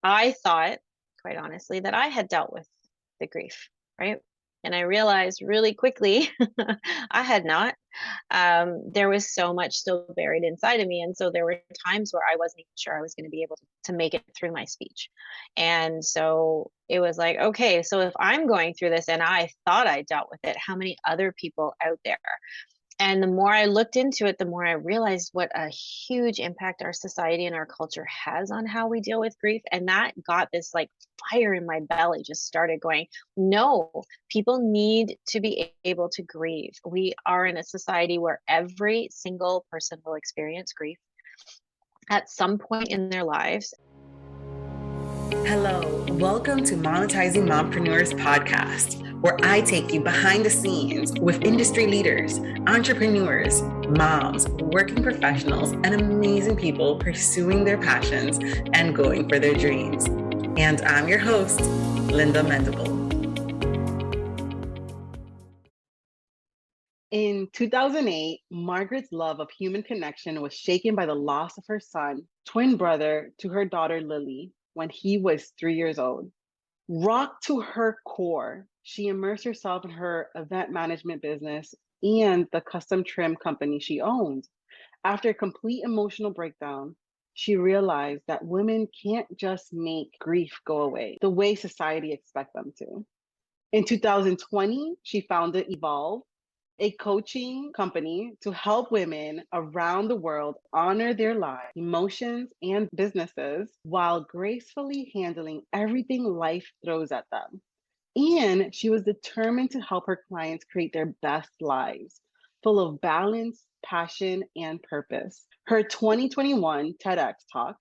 I thought, quite honestly, that I had dealt with the grief, right? And I realized really quickly I had not. There was so much still buried inside of me. And so there were times where I wasn't even sure I was going to be able to make it through my speech. And so it was like, okay, so if I'm going through this and I thought I dealt with it, how many other people out there? And the more I looked into it, the more I realized what a huge impact our society and our culture has on how we deal with grief. And that got this like fire in my belly, just started going, no, people need to be able to grieve. We are in a society where every single person will experience grief at some point in their lives. Hello, welcome to Monetizing Mompreneurs podcast, where I take you behind the scenes with industry leaders, entrepreneurs, moms, working professionals, and amazing people pursuing their passions and going for their dreams. And I'm your host, Linda Mendable. In 2008, Margaret's love of human connection was shaken by the loss of her son, twin brother to her daughter Lily, when he was 3 years old. Rocked to her core, she immersed herself in her event management business and the custom trim company she owned. After a complete emotional breakdown, she realized that women can't just make grief go away the way society expects them to. In 2020, she founded Evolve, a coaching company to help women around the world honor their lives, emotions, and businesses while gracefully handling everything life throws at them. And she was determined to help her clients create their best lives, full of balance, passion, and purpose. Her 2021 TEDx talk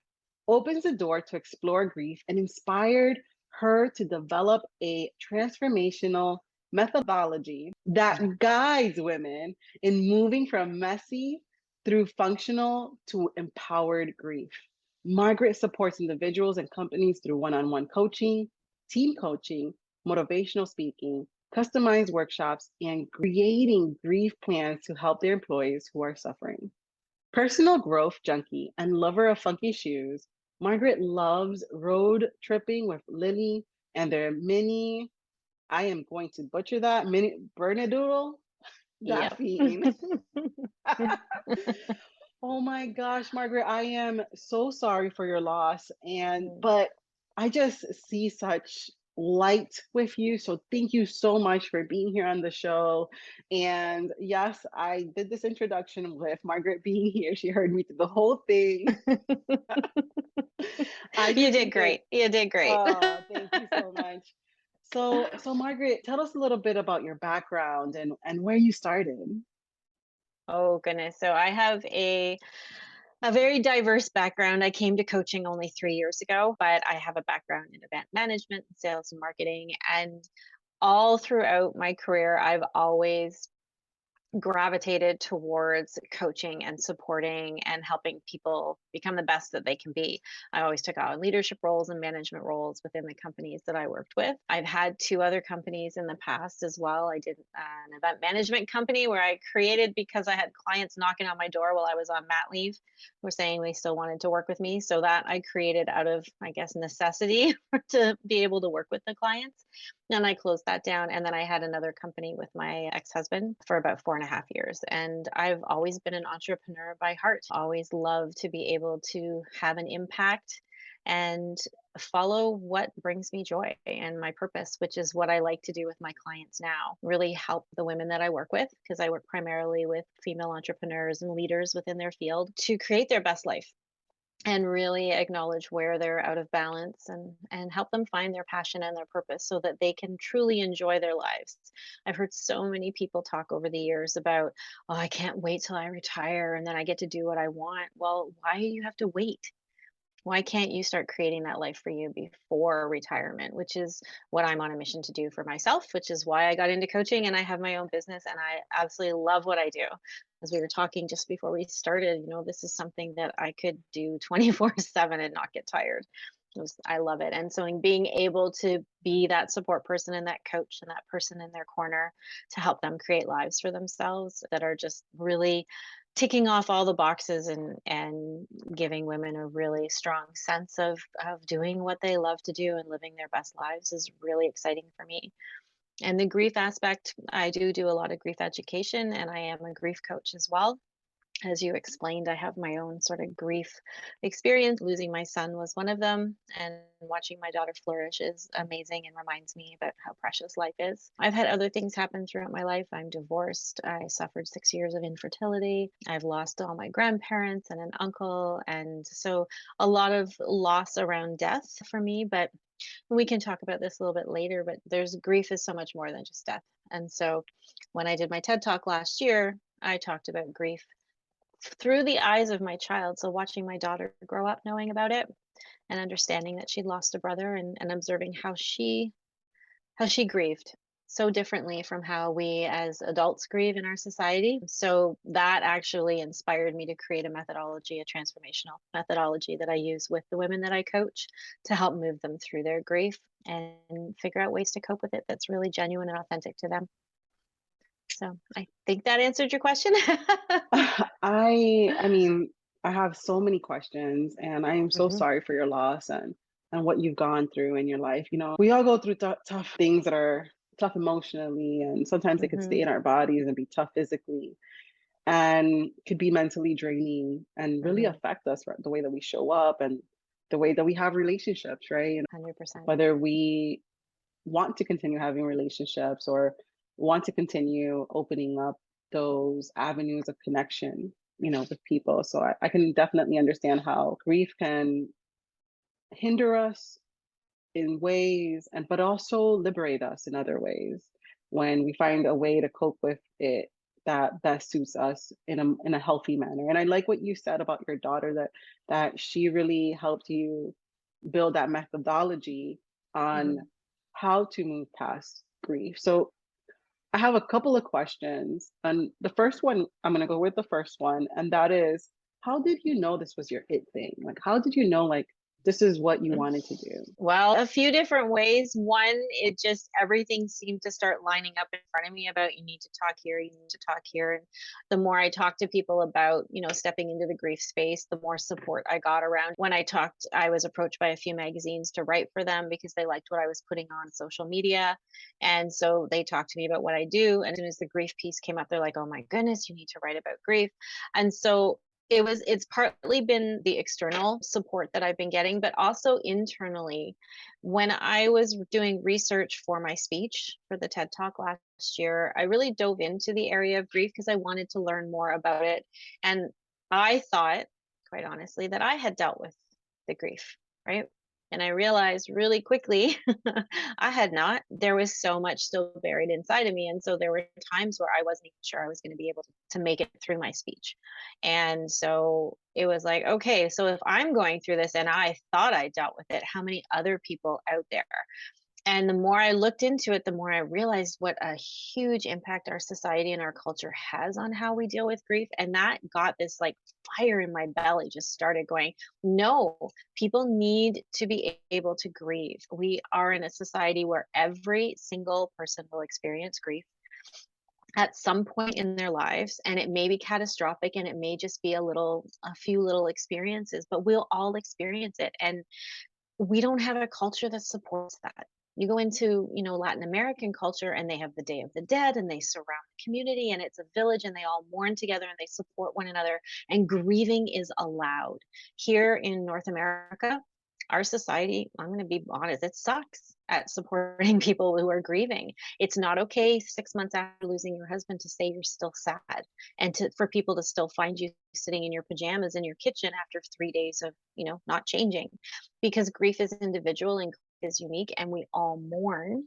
opens the door to explore grief and inspired her to develop a transformational methodology that guides women in moving from messy through functional to empowered grief. Margaret supports individuals and companies through one-on-one coaching, team coaching, motivational speaking, customized workshops, and creating grief plans to help their employees who are suffering. Personal growth junkie and lover of funky shoes, Margaret loves road tripping with Lily and their mini, I am going to butcher that, mini Bernedoodle Yep. Daphne. Oh my gosh, Margaret, I am so sorry for your loss. But I just see such light with you. So thank you so much for being here on the show. And yes, I did this introduction with Margaret being here. She heard me through the whole thing. I You just did think great. You did great. thank you so much. So Margaret, tell us a little bit about your background and where you started. Oh goodness. So I have a very diverse background. I came to coaching only 3 years ago, but I have a background in event management, sales and marketing. And all throughout my career, I've always gravitated towards coaching and supporting and helping people become the best that they can be. I always took on leadership roles and management roles within the companies that I worked with. I've had two other companies in the past as well. I did an event management company where I created because I had clients knocking on my door while I was on mat leave who were saying they still wanted to work with me. So that I created out of, I guess, necessity to be able to work with the clients. And I closed that down. And then I had another company with my ex husband for about 4.5 years. And I've always been an entrepreneur by heart, always loved to be able to have an impact and follow what brings me joy and my purpose, which is what I like to do with my clients now. Really help the women that I work with, because I work primarily with female entrepreneurs and leaders within their field, to create their best life and really acknowledge where they're out of balance and help them find their passion and their purpose so that they can truly enjoy their lives. I've heard so many people talk over the years about, oh, I can't wait till I retire and then I get to do what I want. Well, why do you have to wait? Why can't you start creating that life for you before retirement, which is what I'm on a mission to do for myself, which is why I got into coaching and I have my own business and I absolutely love what I do. As we were talking just before we started, this is something that I could do 24/7 and not get tired. I love it. And so in being able to be that support person and that coach and that person in their corner to help them create lives for themselves that are just really ticking off all the boxes and giving women a really strong sense of doing what they love to do and living their best lives is really exciting for me. And the grief aspect, I do a lot of grief education, and I am a grief coach as well. As you explained, I have my own sort of grief experience. Losing my son was one of them, and watching my daughter flourish is amazing and reminds me about how precious life is. I've had other things happen throughout my life. I'm divorced. I suffered 6 years of infertility. I've lost all my grandparents and an uncle. And so a lot of loss around death for me. But we can talk about this a little bit later, but there's grief is so much more than just death. And so when I did my TED Talk last year, I talked about grief through the eyes of my child. So watching my daughter grow up knowing about it and understanding that she'd lost a brother, and observing how she grieved so differently from how we as adults grieve in our society. So that actually inspired me to create a methodology, a transformational methodology that I use with the women that I coach to help move them through their grief and figure out ways to cope with it that's really genuine and authentic to them. So I think that answered your question. I mean, I have so many questions, and I am so Mhm, sorry for your loss and what you've gone through in your life. You know, we all go through tough things that are tough emotionally, and sometimes it could stay mhm, in our bodies and be tough physically, and could be mentally draining and really mhm, affect us, right, the way that we show up and the way that we have relationships, right? And 100%. whether we want to continue having relationships or want to continue opening up those avenues of connection, with people. So I can definitely understand how grief can hinder us in ways, and but also liberate us in other ways when we find a way to cope with it that best suits us in a healthy manner. And I like what you said about your daughter, that she really helped you build that methodology on Mhm. how to move past grief. So I have a couple of questions. And the first one, I'm going to go with the first one. And that is, how did you know this was your it thing? Like, how did you know, like, this is what you Mm. wanted to do? Well, a few different ways. One, it just everything seemed to start lining up in front of me about you need to talk here, you need to talk here. And the more I talked to people about, stepping into the grief space, the more support I got around. When I talked, I was approached by a few magazines to write for them because they liked what I was putting on social media. And so they talked to me about what I do. And as soon as the grief piece came up, they're like, oh my goodness, you need to write about grief. And so it's partly been the external support that I've been getting, but also internally. When I was doing research for my speech for the TED Talk last year, I really dove into the area of grief because I wanted to learn more about it. And I thought, quite honestly, that I had dealt with the grief, right? And I realized really quickly I had not. There was so much still buried inside of me. And so there were times where I wasn't even sure I was going to be able to make it through my speech. And so it was like, okay, so if I'm going through this and I thought I dealt with it, how many other people out there? And the more I looked into it, the more I realized what a huge impact our society and our culture has on how we deal with grief. And that got this like fire in my belly, just started going, no, people need to be able to grieve. We are in a society where every single person will experience grief at some point in their lives, and it may be catastrophic and it may just be a few little experiences, but we'll all experience it. And we don't have a culture that supports that. You go into, Latin American culture and they have the Day of the Dead and they surround the community and it's a village and they all mourn together and they support one another and grieving is allowed. Here in North America, our society, I'm going to be honest, it sucks at supporting people who are grieving. It's not okay 6 months after losing your husband to say you're still sad and for people to still find you sitting in your pajamas in your kitchen after 3 days of, not changing, because grief is individual and grief is unique and we all mourn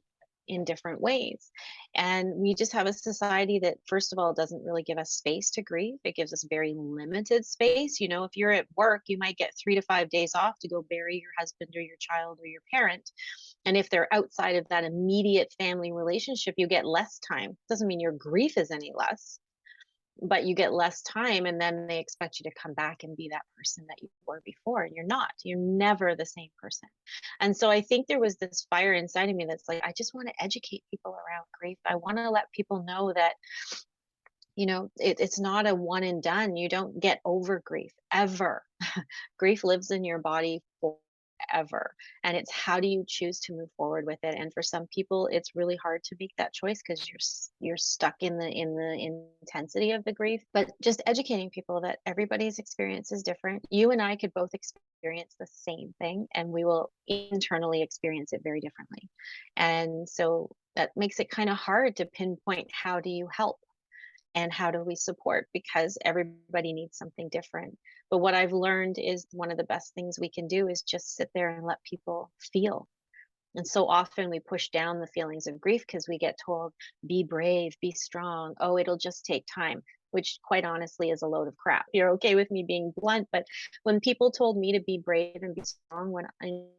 in different ways. And we just have a society that, first of all, doesn't really give us space to grieve. It gives us very limited space. If you're at work, you might get 3 to 5 days off to go bury your husband or your child or your parent. And if they're outside of that immediate family relationship, you get less time. Doesn't mean your grief is any less, but you get less time, and then they expect you to come back and be that person that you were before, and you're not. You're never the same person. And so I think there was this fire inside of me that's like, I just want to educate people around grief. I want to let people know that it's not a one and done. You don't get over grief ever. Grief lives in your body forever. And it's how do you choose to move forward with it? And for some people, it's really hard to make that choice because you're stuck in the intensity of the grief. But just educating people that everybody's experience is different. You and I could both experience the same thing, and we will internally experience it very differently. And so that makes it kind of hard to pinpoint how do you help and how do we support, because everybody needs something different. But what I've learned is one of the best things we can do is just sit there and let people feel. And so often we push down the feelings of grief because we get told, be brave, be strong. Oh, it'll just take time, which quite honestly is a load of crap. You're okay with me being blunt, but when people told me to be brave and be strong,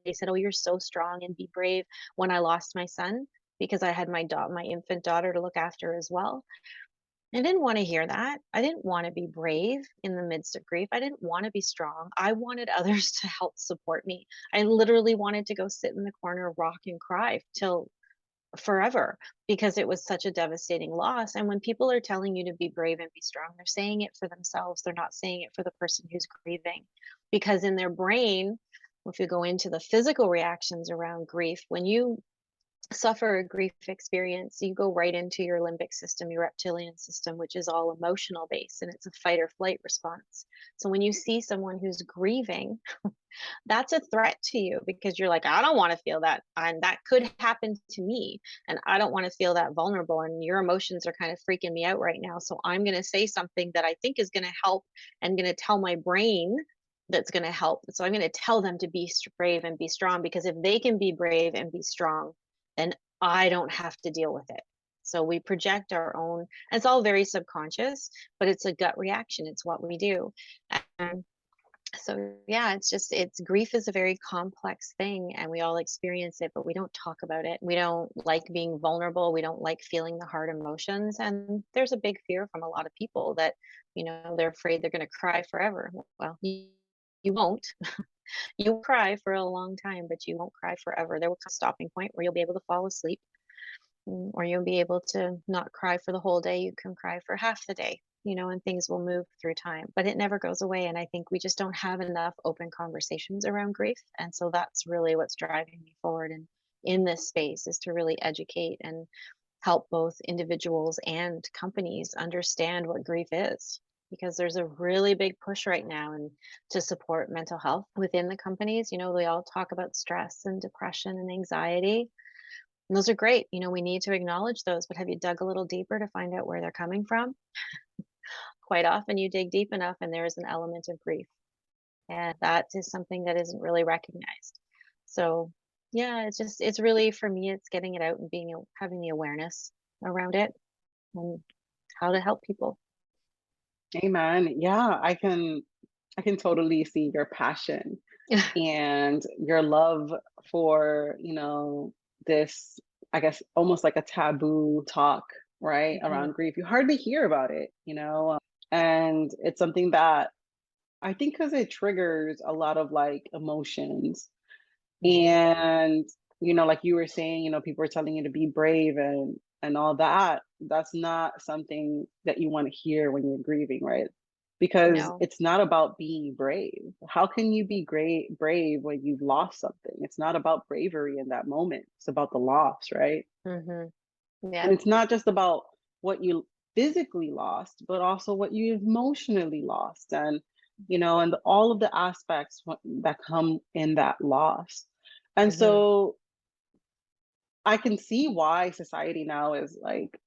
they said, oh, you're so strong and be brave, when I lost my son, because I had my infant daughter to look after as well. I didn't want to hear that. I didn't want to be brave in the midst of grief. I didn't want to be strong. I wanted others to help support me. I literally wanted to go sit in the corner, rock and cry till forever, because it was such a devastating loss. And when people are telling you to be brave and be strong, they're saying it for themselves. They're not saying it for the person who's grieving. Because in their brain, if you go into the physical reactions around grief, when you suffer a grief experience, you go right into your limbic system, your reptilian system, which is all emotional based, and it's a fight or flight response. So when you see someone who's grieving, that's a threat to you, because you're like, I don't want to feel that. And that could happen to me. And I don't want to feel that vulnerable. And your emotions are kind of freaking me out right now. So I'm going to say something that I think is going to help and going to tell my brain that's going to help. So I'm going to tell them to be brave and be strong, because if they can be brave and be strong, then I don't have to deal with it. So we project our own, and it's all very subconscious, but it's a gut reaction. It's what we do. And so yeah, it's grief is a very complex thing, and we all experience it, but we don't talk about it. We don't like being vulnerable. We don't like feeling the hard emotions. And there's a big fear from a lot of people that, they're afraid they're going to cry forever. Well, you won't. You'll cry for a long time, but you won't cry forever. There will come a stopping point where you'll be able to fall asleep, or you'll be able to not cry for the whole day. You can cry for half the day, and things will move through time, but it never goes away. And I think we just don't have enough open conversations around grief. And so that's really what's driving me forward in this space, is to really educate and help both individuals and companies understand what grief is, because there's a really big push right now and to support mental health within the companies. They all talk about stress and depression and anxiety, and those are great. We need to acknowledge those, but have you dug a little deeper to find out where they're coming from? Quite often you dig deep enough and there is an element of grief, and that is something that isn't really recognized. So yeah, it's really, for me, it's getting it out and having the awareness around it and how to help people. Amen. Yeah, I can totally see your passion and your love for, this, I guess, almost like a taboo talk, right? Mhm, Around grief. You hardly hear about it, and it's something that I think because it triggers a lot of like emotions. mhm, And, like you were saying, people are telling you to be brave and all that. That's not something that you want to hear when you're grieving, right? Because no, it's not about being brave. How can you be brave when you've lost something? It's not about bravery in that moment. It's about the loss, right? mhm, And yeah, it's not just about what you physically lost, but also what you emotionally lost, and all of the aspects that come in that loss. And mhm, so I can see why society now is like,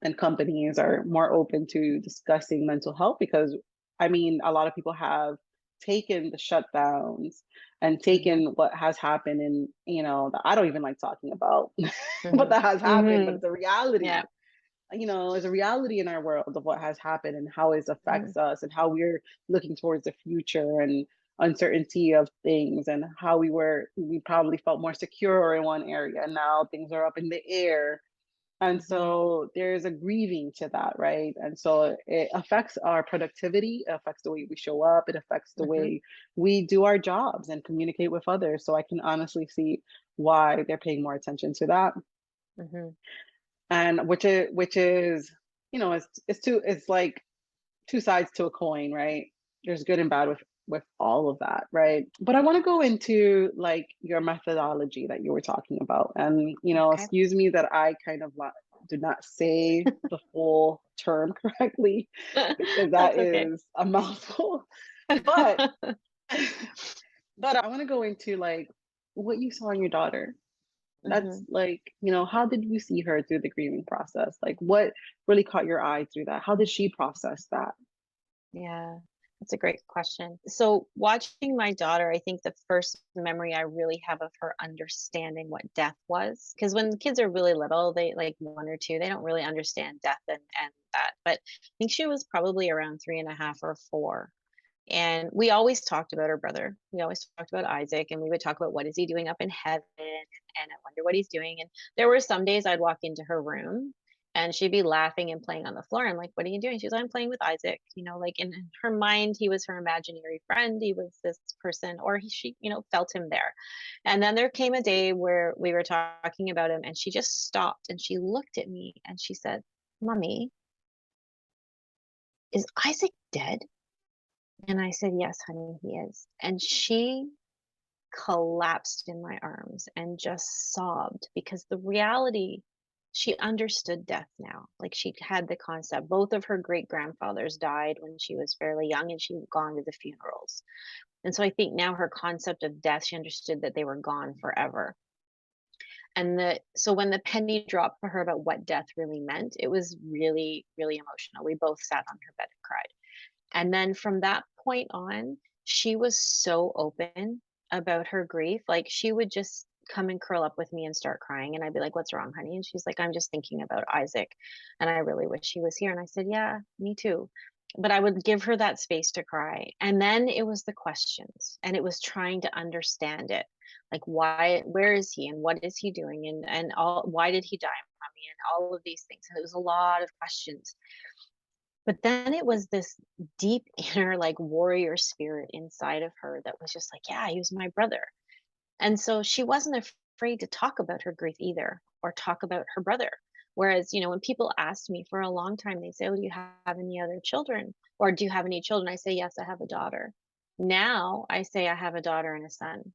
and companies are more open to discussing mental health, because I mean, a lot of people have taken the shutdowns and mhm, taken what has happened, and that I don't even like talking about, but mhm, that has happened, but mhm, it's a reality. yeah, There's a reality in our world of what has happened and how it mhm, affects us and how we're looking towards the future and uncertainty of things, and how we probably felt more secure in one area and now things are up in the air. And mhm, so there's a grieving to that, right? And so it affects our productivity, it affects the way we show up, it affects the mhm, way we do our jobs and communicate with others. So I can honestly see why they're paying more attention to that. mhm, And which is it's like two sides to a coin, right? There's good and bad with all of that, right? But I want to go into like your methodology that you were talking about. And, Okay. excuse me that I kind of did not say the full term correctly because That's that okay. is a mouthful. But but I want to go into like what you saw in your daughter. That's Mhm. like, how did you see her through the grieving process? Like what really caught your eye through that? How did she process that? Yeah, that's a great question. So, watching my daughter, I think the first memory I really have of her understanding what death was, because when the kids are really little, they like 1 or 2, they don't really understand death and that. But I think she was probably around 3.5 or 4. And we always talked about her brother. We always talked about Isaac, and we would talk about what is he doing up in heaven, and I wonder what he's doing. And there were some days I'd walk into her room and she'd be laughing and playing on the floor. I'm like, "What are you doing?" She's like, "I'm playing with Isaac." Like in her mind, he was her imaginary friend. He was this person, or she felt him there. And then there came a day where we were talking about him, and she just stopped and she looked at me and she said, "Mommy, is Isaac dead?" And I said, "Yes, honey, he is." And she collapsed in my arms and just sobbed because the reality, she understood death now. Like she had the concept. Both of her great grandfathers died when she was fairly young and she'd gone to the funerals. And so I think now her concept of death, she understood that they were gone forever. So when the penny dropped for her about what death really meant, it was really, really emotional. We both sat on her bed and cried. And then from that point on, she was so open about her grief. Like she would just come and curl up with me and start crying. And I'd be like, "What's wrong, honey?" And she's like, "I'm just thinking about Isaac. And I really wish he was here." And I said, "Yeah, me too." But I would give her that space to cry. And then it was the questions and it was trying to understand it. Like where is he and what is he doing? And why did he die, mommy? And all of these things. And it was a lot of questions, but then it was this deep inner, like, warrior spirit inside of her that was just like, "Yeah, he was my brother." And so she wasn't afraid to talk about her grief either or talk about her brother. Whereas when people asked me for a long time, they say, "Oh, do you have any other children? Or do you have any children?" I say, "Yes, I have a daughter." Now I say I have a daughter and a son.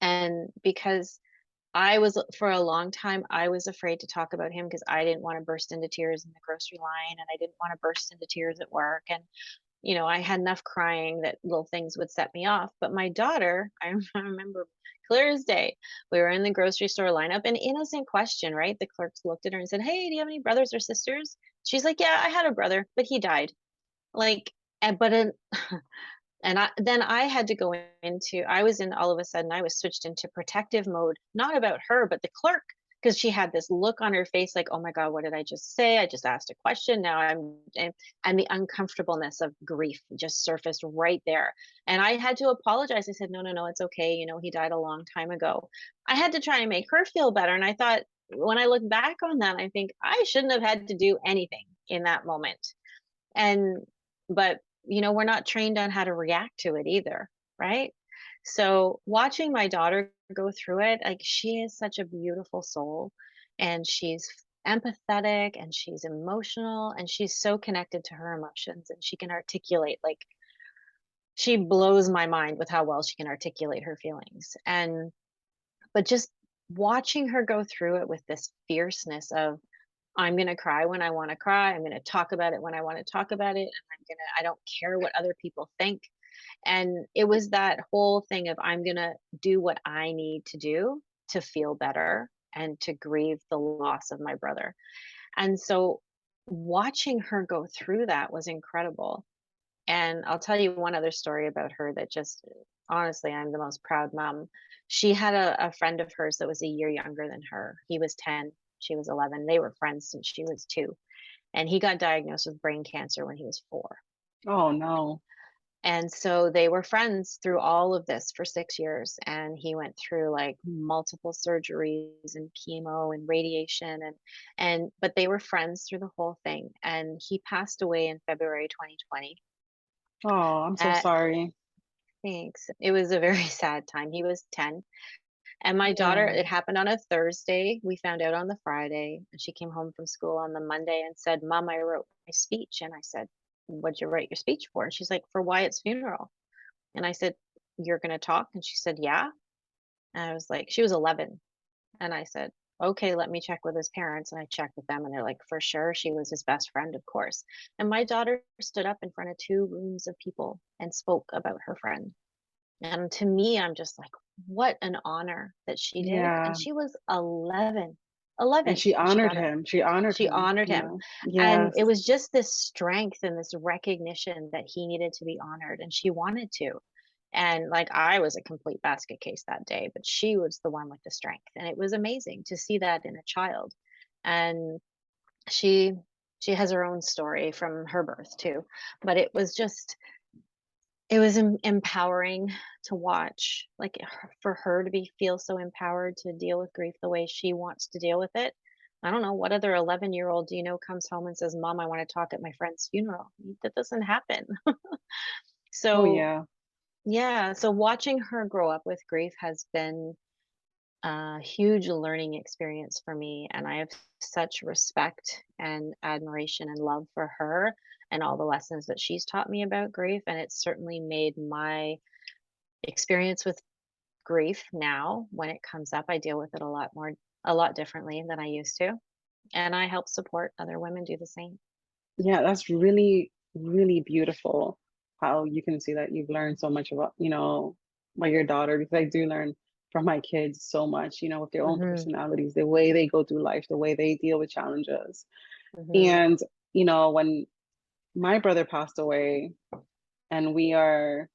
And because I was for a long time, I was afraid to talk about him because I didn't wanna burst into tears in the grocery line, and I didn't wanna burst into tears at work, and I had enough crying that little things would set me off, but my daughter, I remember clear as day, we were in the grocery store lineup, an innocent question, right? The clerks looked at her and said, "Hey, do you have any brothers or sisters?" She's like, "Yeah, I had a brother, but he died." Like, and but in then I had to go into I was in all of a sudden, I was switched into protective mode, not about her, but the clerk, because she had this look on her face like, "Oh my god, what did I just say? I just asked a question. Now and the uncomfortableness of grief just surfaced right there. And I had to apologize. I said, "No, no, no, it's okay. He died a long time ago." I had to try and make her feel better. And I thought, when I look back on that, I think I shouldn't have had to do anything in that moment. And but we're not trained on how to react to it either, right? So watching my daughter go through it, like she is such a beautiful soul and she's empathetic and she's emotional and she's so connected to her emotions and she can articulate, like, she blows my mind with how well she can articulate her feelings. And but just watching her go through it with this fierceness of, "I'm gonna cry when I wanna cry. I'm gonna talk about it when I wanna talk about it, and I don't care what other people think." And it was that whole thing of, I'm gonna do what I need to do to feel better and to grieve the loss of my brother. And so watching her go through that was incredible. And I'll tell you one other story about her that just, honestly, I'm the most proud mom. She had a friend of hers that was a year younger than her. He was 10, she was 11. They were friends since she was 2. And he got diagnosed with brain cancer when he was 4. Oh no. And so they were friends through all of this for 6 years. And he went through like multiple surgeries and chemo and radiation but they were friends through the whole thing. And he passed away in February 2020. Oh, I'm so sorry. Thanks. It was a very sad time. He was 10, And my daughter, Yeah. it happened on a Thursday. We found out on the Friday, and she came home from school on the Monday and said, "Mom, I wrote my speech." And I said, "What'd you write your speech for?" And she's like, "For Wyatt's funeral." And I said, "You're gonna talk?" And she said, "Yeah." And I was like, she was 11. And I said, "Okay, let me check with his parents." And I checked with them, and they're like, "For sure, she was his best friend, of course." And my daughter stood up in front of 2 rooms of people and spoke about her friend. And to me, I'm just like, what an honor that she did. And Yeah. she was 11, And 11, she and she honored got it. him. She honored She him, honored you him. know? And Yes. it was just this strength and this recognition that he needed to be honored, and she wanted to. And like I was a complete basket case that day, but she was the one with the strength. And it was amazing to see that in a child. And she she has her own story from her birth too. But it was empowering to watch, like, for her to be feel so empowered to deal with grief the way she wants to deal with it. I don't know, what other 11-year-old do you know comes home and says, "Mom, I wanna talk at my friend's funeral?" That doesn't happen. Oh, So, yeah. yeah, so watching her grow up with grief has been a huge learning experience for me, and I have such respect and admiration and love for her and all the lessons that she's taught me about grief, and it's certainly made my experience with grief now when it comes up. I deal with it a lot differently than I used to, and I help support other women do the same. Yeah, that's really, really beautiful how you can see that you've learned so much about, by your daughter, because I do learn from my kids so much, with their own Mhm, personalities, the way they go through life, the way they deal with challenges. mhm. And, when my brother passed away and we are,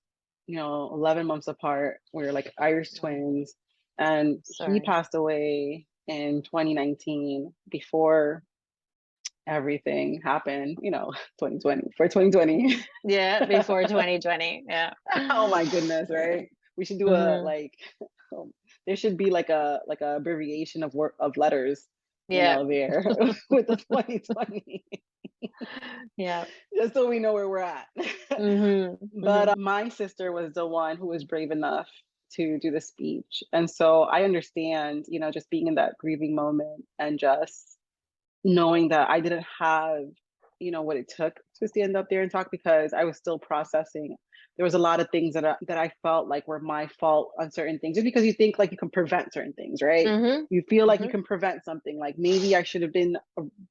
11 months apart, we're like Irish Wow, twins, and he sorry. passed away in 2019 before everything happened, 2020 for 2020. Yeah, before 2020, yeah. Oh my goodness, right? We should do a Mhm. like um, there should be like a abbreviation of work of letters, Yeah. there with the 2020 Yeah. just so we know where we're at. Mhm, But mhm. my sister was the one who was brave enough to do the speech. And so I understand, just being in that grieving moment and just knowing that I didn't have, what it took to stand up there and talk because I was still processing. There was a lot of things that I felt like were my fault on certain things, just because you think like you can prevent certain things, right? Mhm, You feel like you mhm, can prevent something. Like maybe I should have been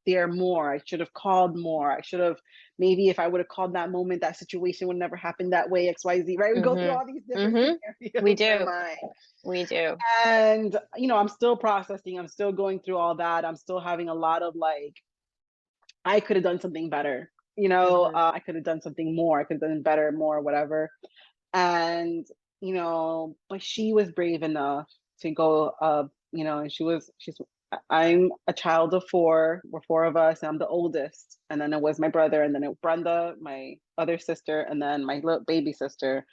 there more. I should have called more. I should have maybe if I would have called that moment, that situation would never happen that way. X, Y, Z. Right? We go through mhm, all these different mhm. We scenarios in our do, mind. we do. And I'm still processing. I'm still going through all that. I'm still having a lot of like I could have done something better. Mhm, I could have done something more. I could have done better, more, whatever. And, but she was brave enough to go up, and I'm a child of four. We're four of us, and I'm the oldest. And then it was my brother, and then it Brenda, my other sister, and then my little baby sister,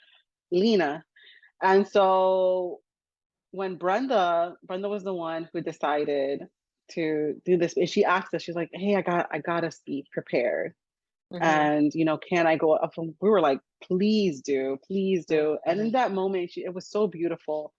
Lena. And so when Brenda was the one who decided to do this, and she asked us, she's like, "Hey, I got a speech prepared, mhm, and can I go up?" And we were like, please do. And in mhm, that moment, it was so beautiful.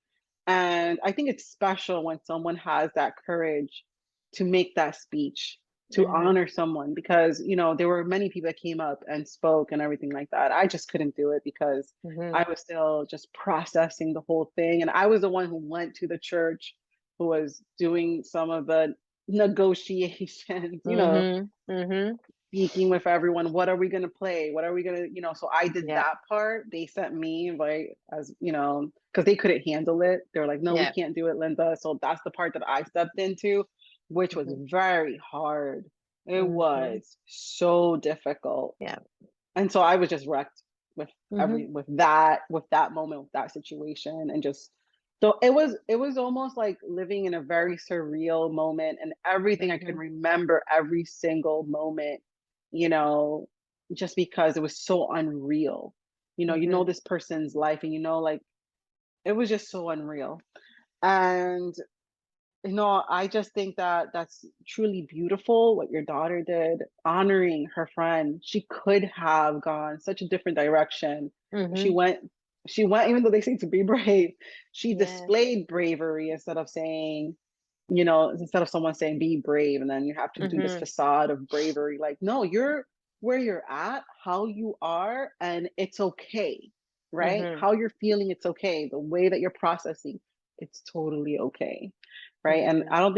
And I think it's special when someone has that courage to make that speech, to mhm, honor someone, because there were many people that came up and spoke and everything like that. I just couldn't do it because mhm, I was still just processing the whole thing, and I was the one who went to the church, who was doing some of the negotiations, mhm, mhm. speaking with everyone. What are we going to play? What are we going to, so I did Yep, that part. They sent me, like, as because they couldn't handle it. They're like, no, we yep, can't do it, Linda. So that's the part that I stepped into, which was mhm, very hard. It mhm. was so difficult. Yep, And so I was just wrecked with mhm, that moment, with that situation. And just so it was almost like living in a very surreal moment, and everything I could mhm, remember, every single moment, you know just because it was so unreal. mhm, This person's life, and like it was just so unreal. And I just think that that's truly beautiful what your daughter did, honoring her friend. She could have gone such a different direction. She mhm, went She went, even though they say to be brave, she Yeah. displayed bravery instead of saying, you know, instead of someone saying be brave and then you have to do this Mhm. facade of bravery. Like, no, you're where you're at, how you are, and it's okay, right? Mhm. How you're feeling, it's okay. The way that you're processing, it's totally okay. Right. And Mhm. I don't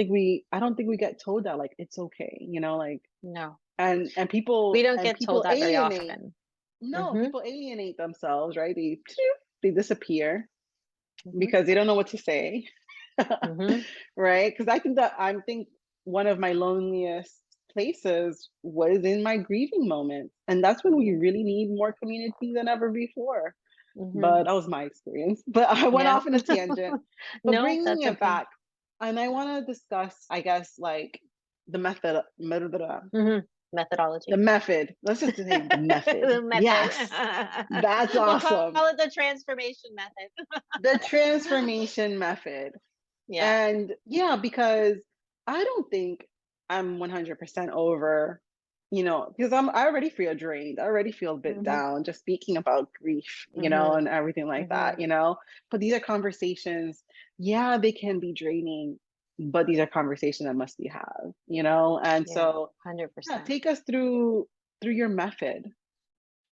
think we get told that, like, it's okay, you know, like, No. We and don't get told people that very alienate. often. No, Mhm. people alienate themselves, right? They disappear Mhm. because they don't know what to say. Mhm. Right? Because I think one of my loneliest places was in my grieving moments. And that's when we Mhm. really need more community than ever before. Mhm. But that was my experience. But I went Yeah. off in a tangent. But No, bringing that's it okay. back, and I want to discuss, I guess, like the Mhm. Methodology. method. Let's just say the method. The method. Yes, that's We'll call awesome. it the transformation method. The transformation method. Yeah. And yeah, because I don't think I'm 100% over, you know, because I already feel drained. I already feel a bit Mhm. down just speaking about grief, you know, Mhm. and everything like that, Mhm. you know. But these are conversations, yeah, they can be draining, but these are conversations that must be had, you know. And Yeah. so, yeah, 100%. take us through your method.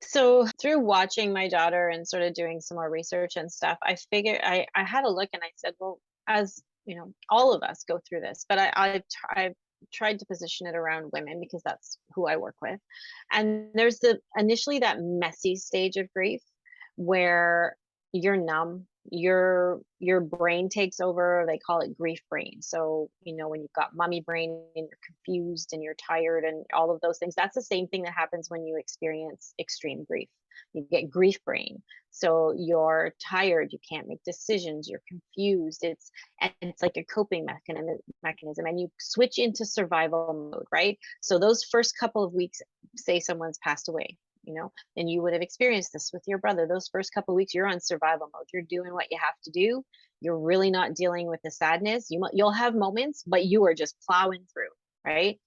So through watching my daughter and sort of doing some more research and stuff, I figured I had a look and I said, well, as you know, all of us go through this, but I've tried to position it around women because that's who I work with. And there's the initially that messy stage of grief where you're numb, your brain takes over. They call it grief brain. So you know when you've got mummy brain and you're confused and you're tired and all of those things, that's the same thing that happens when you experience extreme grief. You get grief brain. So you're tired, you can't make decisions, you're confused. It's like a coping mechanism, and you switch into survival mode, right? So those first couple of weeks, say someone's passed away, you know, and you would have experienced this with your brother. Those first couple of weeks, you're on survival mode. You're doing what you have to do. You're really not dealing with the sadness. You'll have moments, but you are just plowing through, right?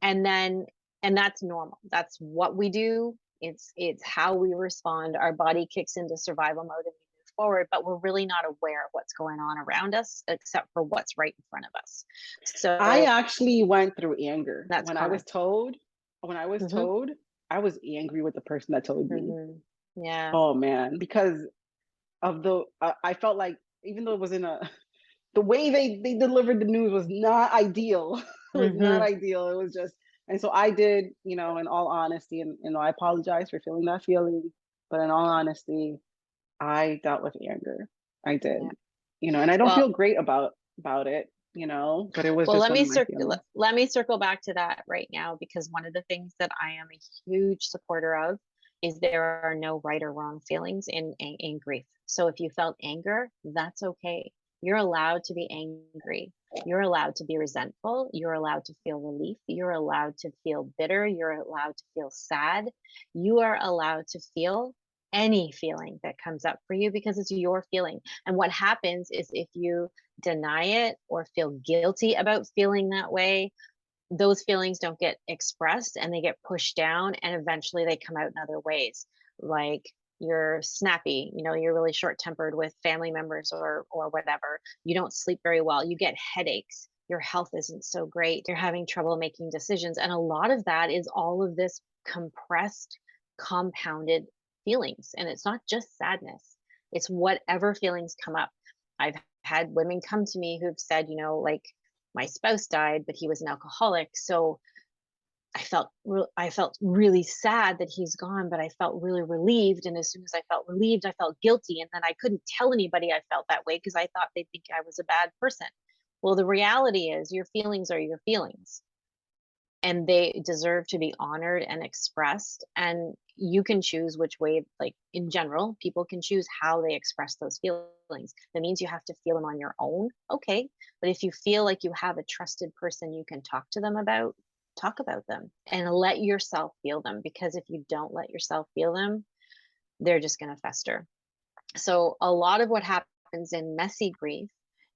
And then, and that's normal. That's what we do. It's how we respond. Our body kicks into survival mode and we move forward, but we're really not aware of what's going on around us except for what's right in front of us. I So actually went through anger. that's common. When I was Hmm. told, I was angry with the person that told me. Hmm. Yeah. Oh man, because of I felt like even though it was in a the way they delivered the news was not ideal. It was not Hmm. ideal. It was just, and so I did, you know, in all honesty, and you know, I apologize for feeling that feeling, but in all honesty, I dealt with anger. I did, Yeah. you know, and I don't Well, feel great about it, you know, but it was Well, just one of my feelings. let me circle back to that right now because one of the things that I am a huge supporter of is there are no right or wrong feelings in grief. So if you felt anger, that's okay. You're allowed to be angry. You're allowed to be resentful. You're allowed to feel relief. You're allowed to feel bitter. You're allowed to feel sad. You are allowed to feel any feeling that comes up for you because it's your feeling. And what happens is if you deny it or feel guilty about feeling that way, those feelings don't get expressed and they get pushed down and eventually they come out in other ways. Like you're snappy, you know, you're really short-tempered with family members or whatever. You don't sleep very well. You get headaches. Your health isn't so great. You're having trouble making decisions. And a lot of that is all of this compressed, compounded feelings. And it's not just sadness. It's whatever feelings come up. I've had women come to me who've said, you know, like my spouse died, but he was an alcoholic. So I felt really sad that he's gone, but I felt really relieved. And as soon as I felt relieved, I felt guilty. And then I couldn't tell anybody I felt that way because I thought they'd think I was a bad person. Well, the reality is your feelings are your feelings and they deserve to be honored and expressed. And you can choose which way, like in general, people can choose how they express those feelings. That means you have to feel them on your own. Okay. But if you feel like you have a trusted person you can talk to them about, talk about them and let yourself feel them. Because if you don't let yourself feel them, they're just going to fester. So a lot of what happens in messy grief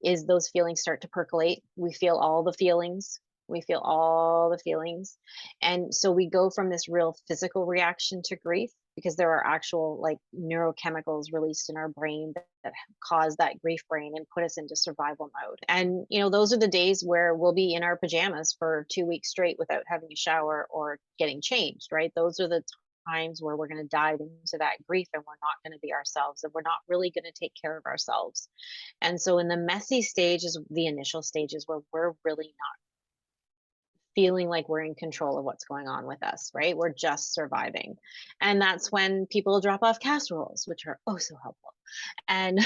is those feelings start to percolate. We feel all the feelings. We feel all the feelings. And so we go from this real physical reaction to grief because there are actual like neurochemicals released in our brain that cause that grief brain and put us into survival mode. And those are the days where we'll be in our pajamas for 2 weeks straight without having a shower or getting changed, right? Those are the times where we're going to dive into that grief, and we're not going to be ourselves, and we're not really going to take care of ourselves. And so in the messy stages, the initial stages where we're really not feeling like we're in control of what's going on with us, right? We're just surviving. And that's when people drop off casseroles, which are oh so helpful. And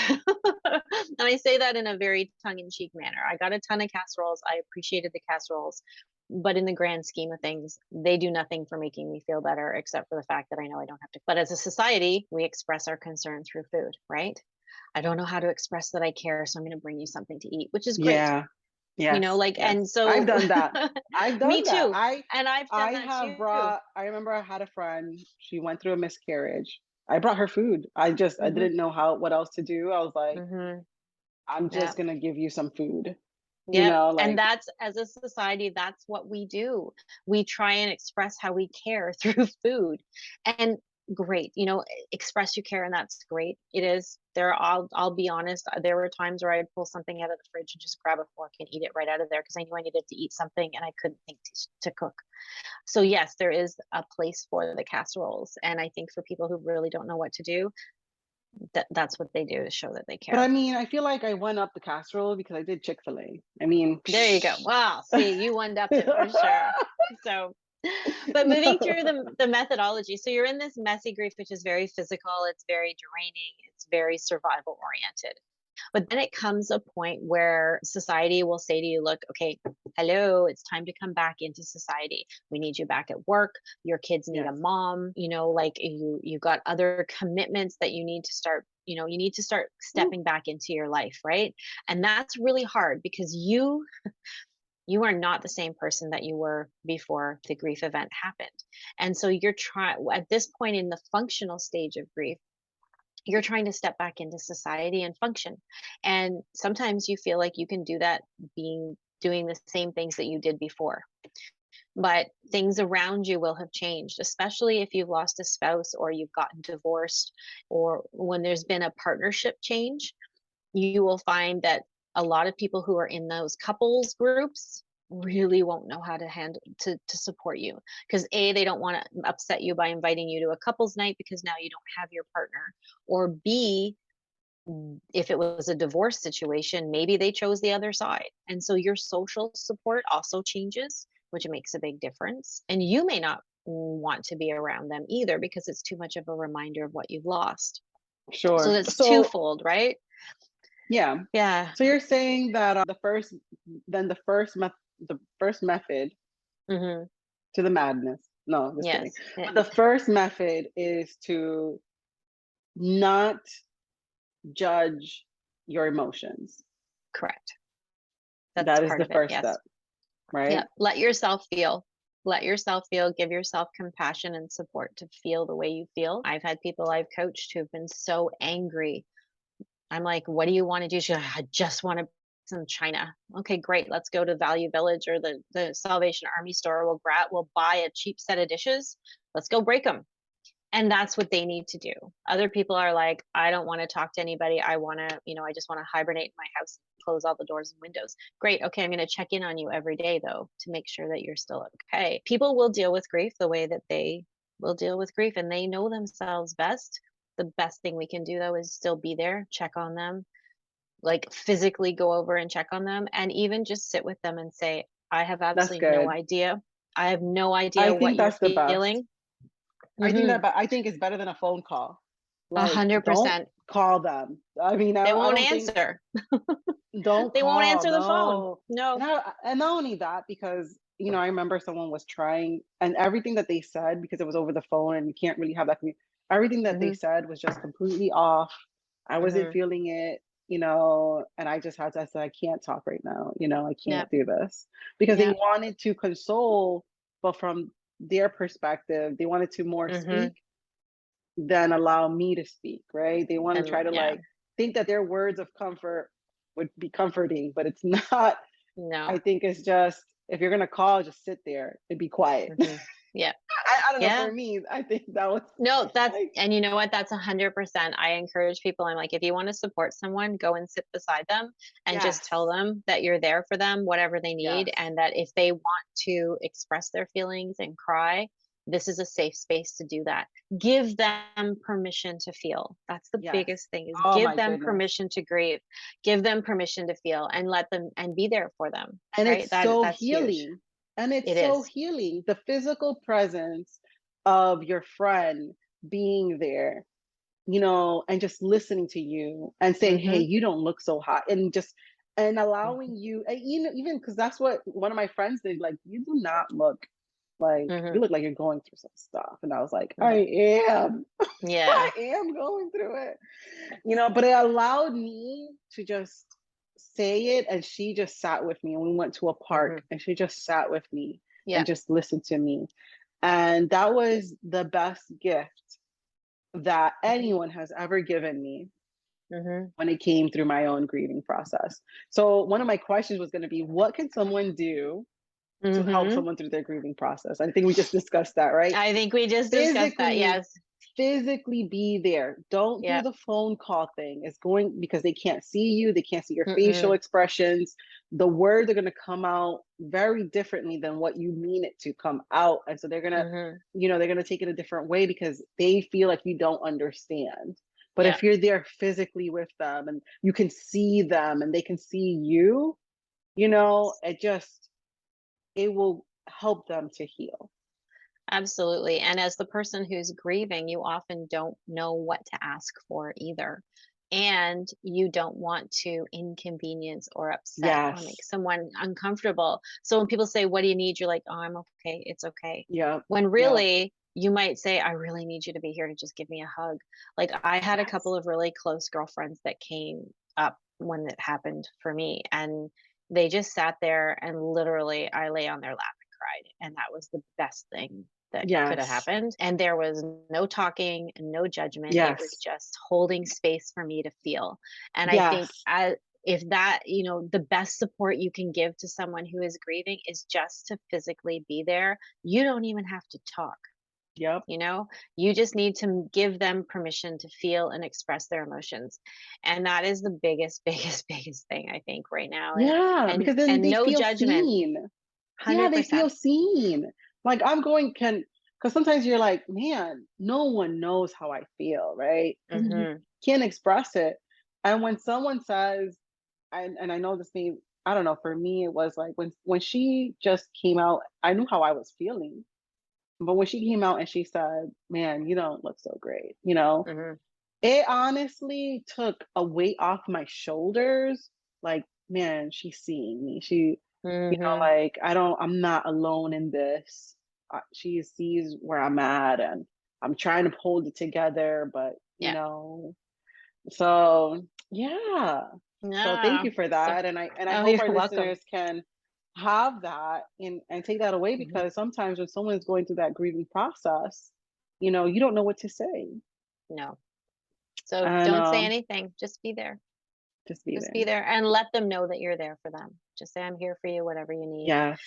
and I say that in a very tongue-in-cheek manner. I got a ton of casseroles. I appreciated the casseroles, but in the grand scheme of things, they do nothing for making me feel better, except for the fact that I know I don't have to. But as a society, we express our concern through food, right? I don't know how to express that I care, so I'm going to bring you something to eat, which is great. Yeah. Yes. Like, Yes. and so I've done that. I've me done that. too. And I've I done that have too. brought, I remember I had a friend, she went through a miscarriage. I brought her food. I Hmm. didn't know what else to do. I was like, Hmm. I'm Yeah. just gonna give you some food. Yep. And Like, that's, as a society, that's what we do. We try and express how we care through food. And great, express you care, and that's great. It is. I'll be honest, there were times where I'd pull something out of the fridge and just grab a fork and eat it right out of there because I knew I needed to eat something and I couldn't think to cook. So yes, there is a place for the casseroles. And I think for people who really don't know what to do, that's what they do to show that they but I care. mean, I feel like I went up the casserole because I did Chick-fil-A. I mean, There you go. Wow. See, you one-upped it for sure. So, but moving through the methodology. So you're in this messy grief, which is very physical, it's very draining, it's very survival oriented. But then it comes a point where society will say to you, look, okay, hello, it's time to come back into society. We need you back at work. Your kids need a yes, mom, like you got other commitments that you need to start, you need to start woo, stepping back into your life, right? And that's really hard because you are not the same person that you were before the grief event happened. And so you're trying, at this point in the functional stage of grief, you're trying to step back into society and function. And sometimes you feel like you can do that doing the same things that you did before. But things around you will have changed, especially if you've lost a spouse or you've gotten divorced, or when there's been a partnership change. You will find that a lot of people who are in those couples groups really won't know how to handle to support you, because they don't want to upset you by inviting you to a couples night because now you don't have your partner, or b, if it was a divorce situation, maybe they chose the other side, and so your social support also changes, which makes a big difference. And you may not want to be around them either because it's too much of a reminder of what you've lost. So sure. that's So twofold, right? yeah. Yeah. So you're saying that the first method Hmm. to the madness. No, just kidding. Yes. But the first method is to not judge your emotions. Correct. That's That is part the of it. first Yes. step, right? Yeah. Let yourself feel. Let yourself feel. Give yourself compassion and support to feel the way you feel. I've had people I've coached who've been so angry. I'm like, what do you want to do? She's like, I just want to some china. Okay, great. Let's go to Value Village or the Salvation Army store. We'll buy a cheap set of dishes. Let's go break them. And that's what they need to do. Other people are like, I don't want to talk to anybody. I want to, I just want to hibernate in my house, close all the doors and windows. Great. Okay. I'm going to check in on you every day, though, to make sure that you're still okay. People will deal with grief the way that they will deal with grief, and they know themselves best. The best thing we can do, though, is still be there, check on them, like physically go over and check on them, and even just sit with them and say, I have That's absolutely no good. idea. I have no I idea what think you're that's the best. feeling. Hmm. I think it's better than a phone call. A Like, hundred don't percent. call them. I mean, They I won't don't think answer. don't They won't call. answer the phone. No. No. And not only that, because I remember someone was trying, and everything that they said, because it was over the phone and you can't really have that everything that they Mhm. said was just completely off. I wasn't Mhm. feeling it, and I just had to I said, I can't talk right now, I can't Yep. do this. Because they Yep. wanted to console, but from their perspective, they wanted to more Mhm. speak than allow me to speak, right? They want to And try to yeah. like think that their words of comfort would be comforting, but it's not. I No. think it's just, if you're gonna call, just sit there and be quiet. Mhm. Yeah. I don't know. Yeah. For me, I think that was No, like, and you know what? That's 100%. I encourage people. I'm like, if you want to support someone, go and sit beside them and just tell yes, them that you're there for them, whatever they need. yes, And that if they want to express their feelings and cry, this is a safe space to do that. Give them permission to feel. That's the yes. biggest thing, is Oh give my them goodness. permission to grieve. Give them permission to feel and let them and be there for them. And Right? it's so That's huge. healing. And It it's so is. healing. The physical presence of your friend being there, and just listening to you and saying, "Hey, Mhm. you don't look so hot," and just and allowing you, and even because that's what one of my friends did. Like, you do not look like you Mhm. look like you're going through some stuff, and I was like, I Mhm. am, I Yeah. am going through it, but it allowed me to just say it, and she just sat with me, and we went to a park, Mhm. and she just sat with me Yeah. and just listened to me, and that was the best gift that Mhm. anyone has ever given me Mhm. when it came through my own grieving process. So one of my questions was going to be, what can someone do to help Mhm. someone through their grieving process? I think we just discussed that, right? I think we just discussed that. Physically, Yes. physically be there. Don't do Yep. the phone call thing. It's going because they can't see you, they can't see your facial Mm-mm. expressions. The words are going to come out very differently than what you mean it to come out. And so Mhm. they're going to take it a different way because they feel like you don't understand. But Yeah. if you're there physically with them and you can see them and they can see you, it will help them to heal. Absolutely. And as the person who's grieving, you often don't know what to ask for either. And you don't want to inconvenience or upset or make Yes. someone uncomfortable. So when people say, "What do you need?" You're like, "Oh, I'm okay. It's okay." Yep. When Yep. really you might say, "I really need you to be here to just give me a hug." Like, I had a couple Yes. of really close girlfriends that came up when it happened for me, and they just sat there and literally I lay on their lap and cried. And that was the best thing that could have Yes. happened. And there was no talking, no judgment. It was Yes. just holding space for me to feel. And I think Yes. if that, the best support you can give to someone who is grieving is just to physically be there. You don't even have to talk. Yep. You know, you just need to give them permission to feel and express their emotions. And that is the biggest, biggest, biggest thing I think right now. And Yeah, and because then and they no feel judgment. seen. Yeah, they feel 100%. seen. Like I'm going can because sometimes you're like, man, no one knows how I feel, right? And you Mhm. can't express it. And when someone says, and I know this name, I don't know, for me it was like when she just came out, I knew how I was feeling. But when she came out and she said, man, you don't look so great, Mhm. it honestly took a weight off my shoulders. Like, man, she's seeing me. Mhm. Like I'm not alone in this. She sees where I'm at, and I'm trying to hold it together. But Yeah. so yeah. So thank Yeah. you for So, that, and I oh, hope you're our welcome. listeners can have that and take that away Mhm. because sometimes when someone is going through that grieving process, you don't know what to say, No. So and don't say anything. Just be there. just be Just there. be there and let them know that you're there for them. Just say, "I'm here for you, whatever you need." Yes.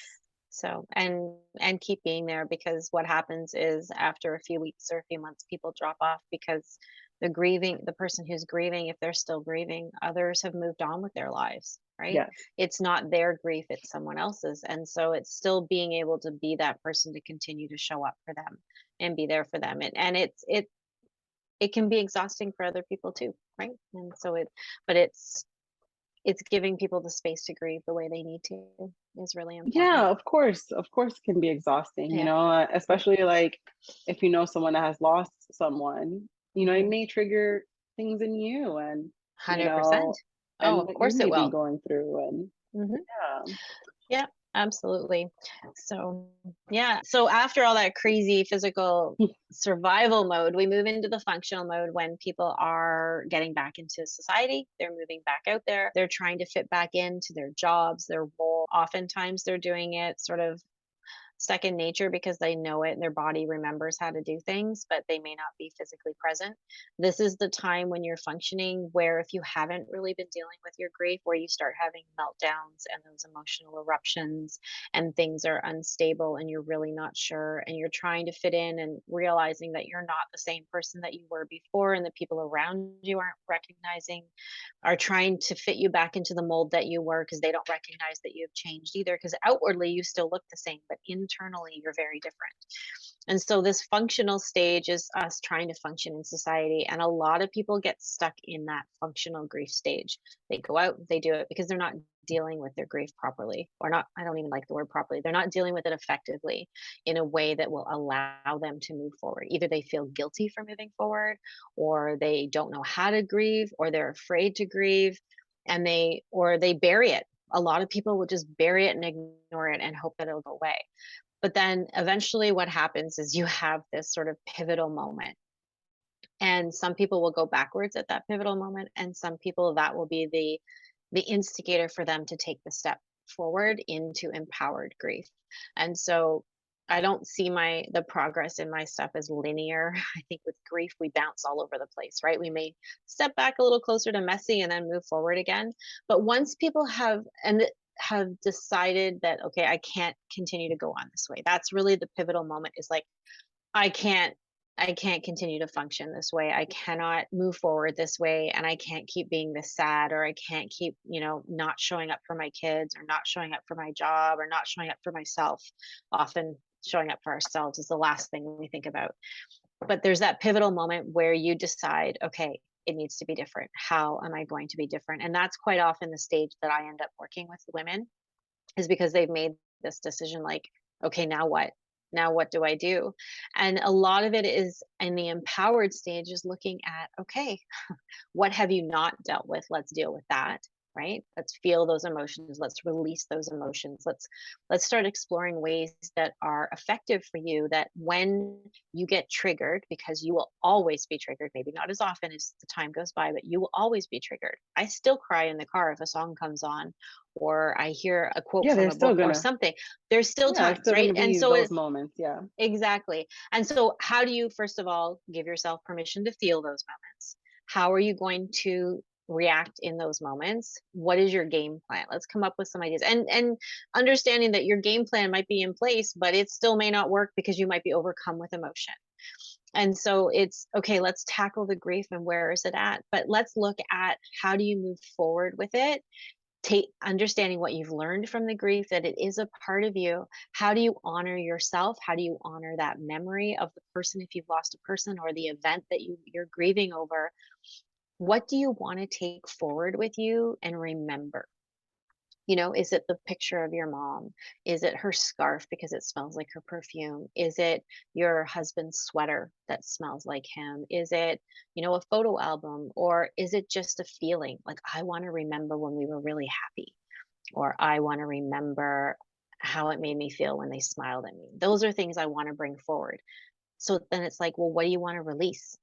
So, and keep being there, because what happens is after a few weeks or a few months, people drop off because the person who's grieving, if they're still grieving, others have moved on with their lives, right? Yes. It's not their grief, it's someone else's. And so it's still being able to be that person to continue to show up for them and be there for them. And it can be exhausting for other people too, right? And so but it's giving people the space to grieve the way they need to is really Yeah, important. of course. Of course, it can be exhausting, Yeah. Yeah. especially like if you know someone that has lost someone, it Mhm. may trigger things in you you 100%. know, Oh, and of what you course it may be will. going through. And Mhm. yeah. Yeah, absolutely. So, yeah. So after all that crazy physical survival mode, we move into the functional mode when people are getting back into society. They're moving back out there. They're trying to fit back into their jobs, their role. Oftentimes they're doing it sort of second nature because they know it, their body remembers how to do things, but they may not be physically present. This is the time when you're functioning where if you haven't really been dealing with your grief, where you start having meltdowns and those emotional eruptions and things are unstable and you're really not sure and you're trying to fit in and realizing that you're not the same person that you were before and the people around you aren't recognizing, are trying to fit you back into the mold that you were because they don't recognize that you've changed either, because outwardly you still look the same but internally you're very different. And so this functional stage is us trying to function in society, and a lot of people get stuck in that functional grief stage. They go out, they do it because they're not dealing with their grief properly, or not, I don't even like the word properly, they're not dealing with it effectively in a way that will allow them to move forward. Either they feel guilty for moving forward, or they don't know how to grieve, or they're afraid to grieve, and they bury it. A lot of people will just bury it and ignore it and hope that it'll go away. But then eventually what happens is you have this sort of pivotal moment. And some people will go backwards at that pivotal moment, and some people that will be the instigator for them to take the step forward into empowered grief. And so I don't see the progress in my stuff as linear. I think with grief we bounce all over the place, right? We may step back a little closer to messy and then move forward again. But once people have decided that, okay, I can't continue to go on this way, that's really the pivotal moment. Is like, I can't I can't continue to function this way. I cannot move forward this way, and I can't keep being this sad, or I can't keep, not showing up for my kids, or not showing up for my job, or not showing up for myself. Often showing up for ourselves is the last thing we think about. But there's that pivotal moment where you decide, okay, it needs to be different. How am I going to be different? And that's quite often the stage that I end up working with women, is because they've made this decision, like, okay, now what? Now what do I do? And a lot of it is in the empowered stage, is looking at, okay, what have you not dealt with? Let's deal with that, right? Let's feel those emotions. Let's release those emotions. Let's start exploring ways that are effective for you, that when you get triggered, because you will always be triggered, maybe not as often as the time goes by, but you will always be triggered. I still cry in the car if a song comes on, or I hear a quote Yeah, from they're a still book or gonna something. There's still yeah, it's times, still right? gonna And be so those moments. Yeah. exactly. And so, how do you, first of all, give yourself permission to feel those moments? How are you going to react in those moments? What is your game plan? Let's come up with some ideas. And understanding that your game plan might be in place, but it still may not work because you might be overcome with emotion. And so it's okay, let's tackle the grief and where is it at? But let's look at, how do you move forward with it? Take understanding what you've learned from the grief, that it is a part of you. How do you honor yourself? How do you honor that memory of the person, if you've lost a person, or the event that you're grieving over? What do you want to take forward with you and remember? Is it the picture of your mom? Is it her scarf because it smells like her perfume? Is it your husband's sweater that smells like him? Is it, a photo album? Or is it just a feeling like, I want to remember when we were really happy, or I want to remember how it made me feel when they smiled at me? Those are things I want to bring forward. So then it's like, well, what do you want to release?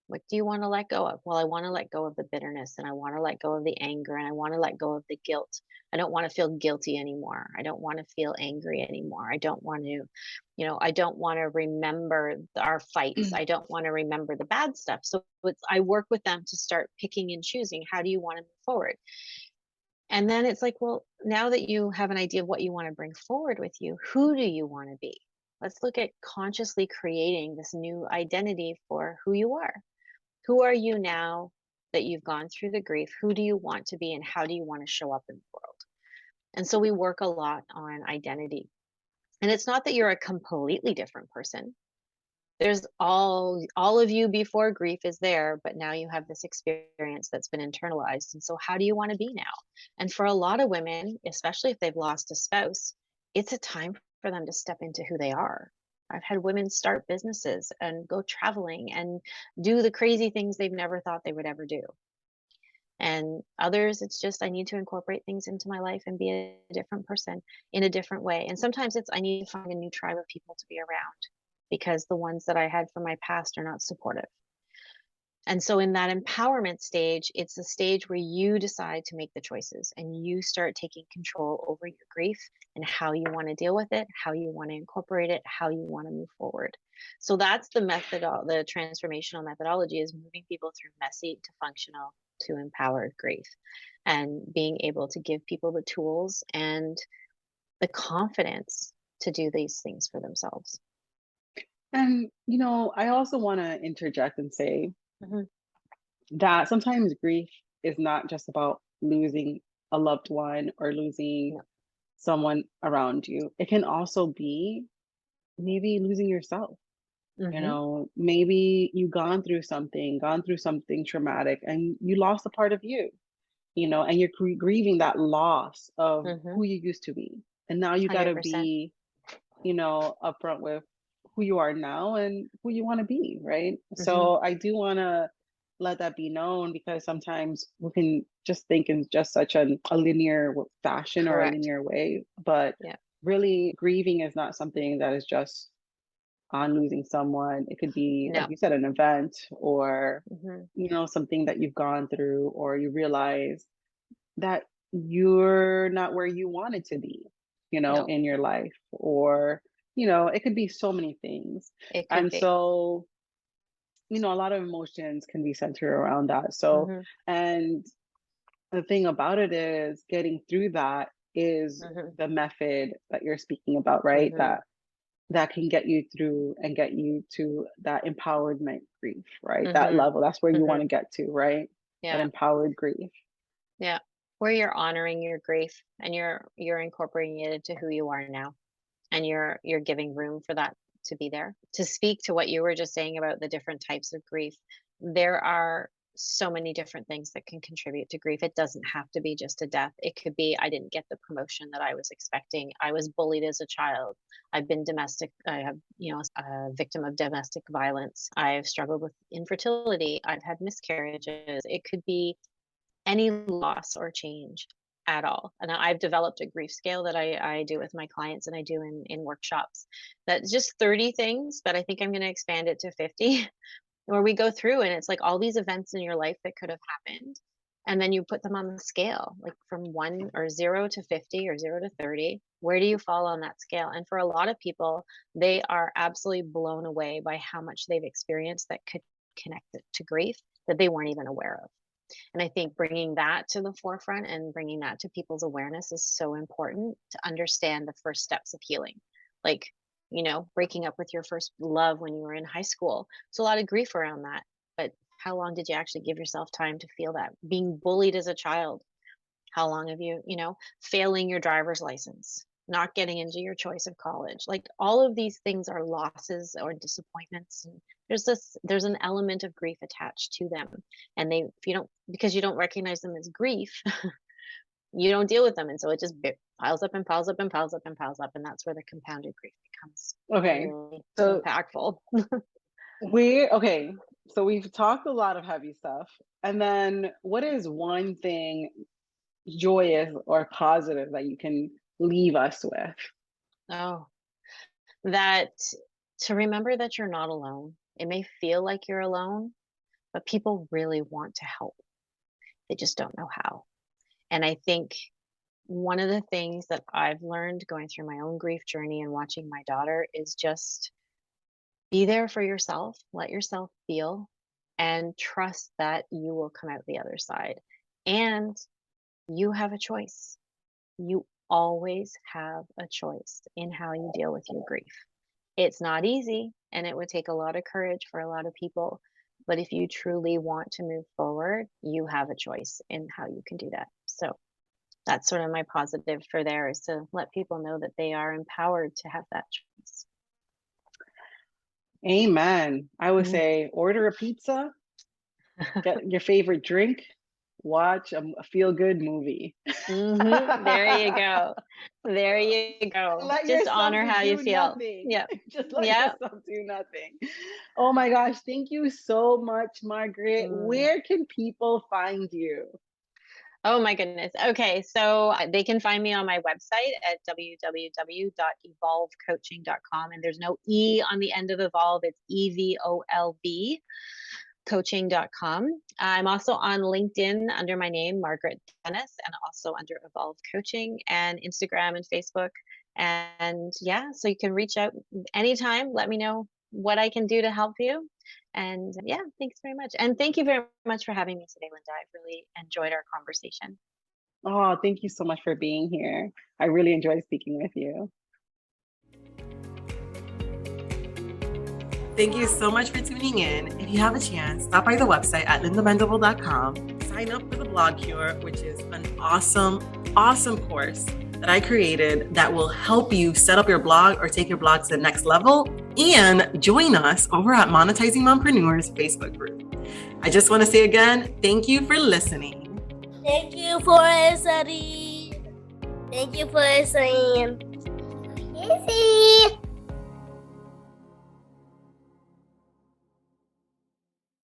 What do you want to let go of? Well, I want to let go of the bitterness, and I want to let go of the anger, and I want to let go of the guilt. I don't want to feel guilty anymore. I don't want to feel angry anymore. I don't want to remember our fights. I don't want to remember the bad stuff. So I work with them to start picking and choosing, how do you want to move forward? And then it's like, well, now that you have an idea of what you want to bring forward with you, who do you want to be? Let's look at consciously creating this new identity for who you are. Who are you now that you've gone through the grief? Who do you want to be, and how do you want to show up in the world? And so we work a lot on identity. And it's not that you're a completely different person. There's all of you before grief is there, but now you have this experience that's been internalized. And so how do you want to be now? And for a lot of women, especially if they've lost a spouse, it's a time for them to step into who they are. I've had women start businesses and go traveling and do the crazy things they've never thought they would ever do. And others, it's just, I need to incorporate things into my life and be a different person in a different way. And sometimes it's, I need to find a new tribe of people to be around, because the ones that I had from my past are not supportive. And so in that empowerment stage, it's the stage where you decide to make the choices and you start taking control over your grief and how you want to deal with it, how you want to incorporate it, how you want to move forward. So that's the method, the transformational methodology is moving people through messy to functional to empowered grief and being able to give people the tools and the confidence to do these things for themselves. And, I also want to interject and say Mhm. that sometimes grief is not just about losing a loved one or losing No. someone around you. It can also be maybe losing yourself. Mhm. Maybe you gone through something traumatic and you lost a part of you, and you're grieving that loss of Mhm. who you used to be. And now you got to 100%. be, upfront with who you are now and who you want to be, right? Mhm. So I do want to let that be known because sometimes we can just think in just such a linear fashion or a Correct. linear way, but Yeah. really grieving is not something that is just on losing someone. It could be, like No. you said, an event or, Mhm. something that you've gone through, or you realize that you're not where you wanted to be, No. in your life, or, it could be so many things. It could And be. so, a lot of emotions can be centered around that. So, Mhm. and the thing about it is getting through that is Mhm. the method that you're speaking about, right? Mhm. That can get you through and get you to that empowerment grief, right? That Mhm. level, that's where you want Mhm. to get to, right? That Yeah. empowered grief. Yeah. Where you're honoring your grief and you're incorporating it into who you are now. And you're giving room for that to be there. To speak to what you were just saying about the different types of grief, there are so many different things that can contribute to grief. It doesn't have to be just a death. It could be I didn't get the promotion that I was expecting. I was bullied as a child. I've been domestic. I have, a victim of domestic violence. I've struggled with infertility. I've had miscarriages. It could be any loss or change at all. And I've developed a grief scale that I do with my clients and I do in workshops. That's just 30 things, but I think I'm going to expand it to 50 where we go through and it's like all these events in your life that could have happened. And then you put them on the scale, like from 1 or 0 to 50 or 0 to 30. Where do you fall on that scale? And for a lot of people, they are absolutely blown away by how much they've experienced that could connect it to grief that they weren't even aware of. And I think bringing that to the forefront and bringing that to people's awareness is so important to understand the first steps of healing. Like, breaking up with your first love when you were in high school. There's a lot of grief around that. But how long did you actually give yourself time to feel that? Being bullied as a child, how long have failing your driver's license, not getting into your choice of college? Like all of these things are losses or disappointments. And there's an element of grief attached to them. And if you don't, because you don't recognize them as grief, you don't deal with them. And so it just piles up and piles up and piles up and piles up. And that's where the compounded grief becomes Okay. really So impactful. okay. So we've talked a lot of heavy stuff. And then what is one thing joyous or positive that you can leave us with? Oh, that to remember that you're not alone. It may feel like you're alone, but people really want to help. They just don't know how. And I think one of the things that I've learned going through my own grief journey and watching my daughter is just be there for yourself, let yourself feel, and trust that you will come out the other side. And you have a choice. You always have a choice in how you deal with your grief. It's not easy and it would take a lot of courage for a lot of people. But if you truly want to move forward, you have a choice in how you can do that. So that's sort of my positive for there is to let people know that they are empowered to have that choice. Amen. I would Mm. say order a pizza, get your favorite drink, watch a feel good movie. There you go. There you go. Let Just yourself honor to how you do feel. nothing. Yep. Just let Yep. yourself do nothing. Oh my gosh, thank you so much, Margaret. Mm. Where can people find you? Oh my goodness. Okay, so they can find me on my website at www.evolvecoaching.com, and there's no E on the end of evolve, it's EVOLV. evolvecoaching.com. I'm also on LinkedIn under my name, Margaret Dennis, and also under Evolve Coaching, and Instagram and Facebook. And yeah, so you can reach out anytime. Let me know what I can do to help you. And yeah, thanks very much. And thank you very much for having me today, Linda. I've really enjoyed our conversation. Oh, thank you so much for being here. I really enjoyed speaking with you. Thank you so much for tuning in. If you have a chance, stop by the website at unimaginable.com. Sign up for the Blog Cure, which is an awesome course that I created that will help you set up your blog or take your blog to the next level. And join us over at Monetizing Mompreneurs Facebook group. I just want to say again, thank you for listening. Thank you for listening. Thank you for listening.